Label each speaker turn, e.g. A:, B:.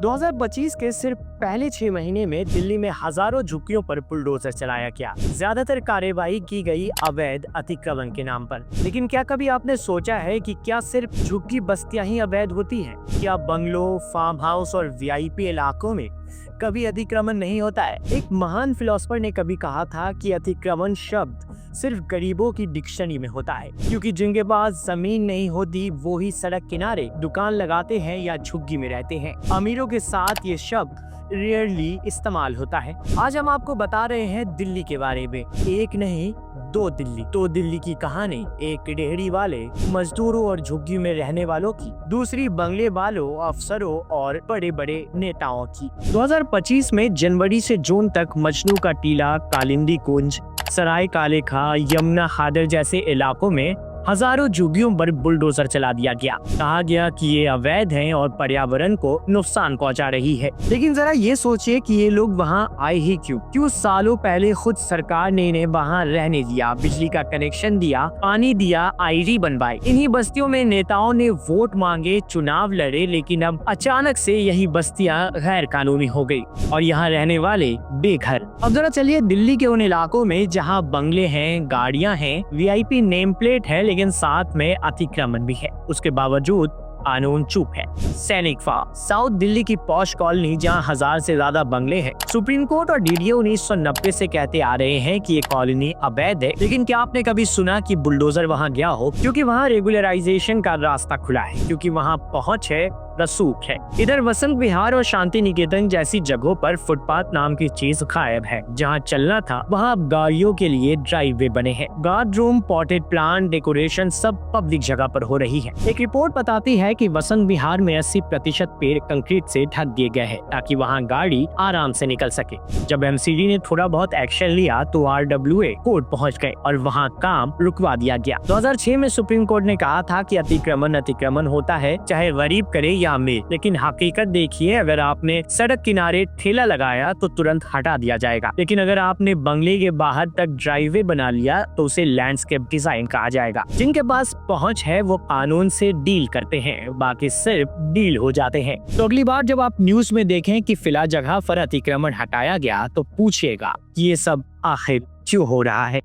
A: 2025 के सिर्फ पहले 6 महीने में दिल्ली में हजारों झुग्गियों पर बुलडोजर चलाया गया। ज्यादातर कार्यवाही की गई अवैध अतिक्रमण के नाम पर। लेकिन क्या कभी आपने सोचा है कि क्या सिर्फ झुग्गी बस्तियां ही अवैध होती हैं? क्या बंगलों, फार्म हाउस और वीआईपी इलाकों में कभी अतिक्रमण नहीं होता है? एक महान फिलोसोफर ने कभी कहा था कि अतिक्रमण शब्द सिर्फ गरीबों की डिक्शनरी में होता है, क्योंकि जिनके पास जमीन नहीं होती वो ही सड़क किनारे दुकान लगाते हैं या झुग्गी में रहते हैं। अमीरों के साथ ये शब्द रेयरली इस्तेमाल होता है। आज हम आपको बता रहे हैं दिल्ली के बारे में। एक नहीं, दो दिल्ली। तो दिल्ली की कहानी एक रेहड़ी वाले, मजदूरों और झुग्गी में रहने वालों की, दूसरी बंगले वालों, अफसरों और बड़े बड़े नेताओं की। 2025 में जनवरी से जून तक मजनू का टीला, कालिंदी कुंज, सराय काले खां, यमुना हादर जैसे इलाकों में हजारों झुग्गियों पर बुलडोजर चला दिया गया। कहा गया कि ये अवैध हैं और पर्यावरण को नुकसान पहुंचा रही है। लेकिन जरा ये सोचिए कि ये लोग वहां आए ही क्यों सालों पहले खुद सरकार ने इन्हें वहां रहने दिया, बिजली का कनेक्शन दिया, पानी दिया, आईडी बनवाए। इन्हीं बस्तियों में नेताओं ने वोट मांगे, चुनाव लड़े, लेकिन अब अचानक से यही बस्तियां गैर कानूनी हो गई और यहाँ रहने वाले बेघर। अब जरा चलिए दिल्ली के उन इलाकों में जहाँ बंगले हैं, गाड़ियाँ हैं, वीआईपी नेम प्लेट है, लेकिन साथ में अतिक्रमण भी है। उसके बावजूद कानून चुप है। सैनिक फार्म, साउथ दिल्ली की पॉश कॉलोनी जहां 1000 से ज्यादा बंगले हैं। सुप्रीम कोर्ट और डीडीओ 1990 से कहते आ रहे हैं कि ये कॉलोनी अवैध है। लेकिन क्या आपने कभी सुना कि बुलडोजर वहां गया हो? क्योंकि वहां रेगुलराइजेशन का रास्ता खुला है, क्योंकि वहां पहुंच है, रसूख है। इधर वसंत विहार और शांति निकेतन जैसी जगहों पर फुटपाथ नाम की चीज गायब है। जहां चलना था वहां अब गाड़ियों के लिए ड्राइववे बने हैं। Guard room, potted plant, decoration सब पब्लिक जगह पर हो रही है। एक रिपोर्ट बताती है कि वसंत विहार में 80% पेड़ कंक्रीट से ढक दिए गए हैं ताकि वहां गाड़ी आराम से निकल सके। जब एमसीडी ने थोड़ा बहुत एक्शन लिया तो आरडब्ल्यूए कोर्ट पहुंच गए और वहां काम रुकवा दिया गया। 2006 में सुप्रीम कोर्ट ने कहा था कि अतिक्रमण होता है, चाहे गरीब करे या अमीर। लेकिन हकीकत देखिए, अगर आपने सड़क किनारे ठेला लगाया तो तुरंत हटा दिया जाएगा, लेकिन अगर आपने बंगले के बाहर तक ड्राइववे बना लिया तो उसे लैंडस्केप डिजाइन कहा जाएगा। जिनके पास पहुंच है वो कानून से डील करते हैं, बाकी सिर्फ डील हो जाते हैं। तो अगली बार जब आप न्यूज में देखें कि फिलहाल जगह पर अतिक्रमण हटाया गया तो पूछिएगा कि ये सब आखिर क्यों हो रहा है।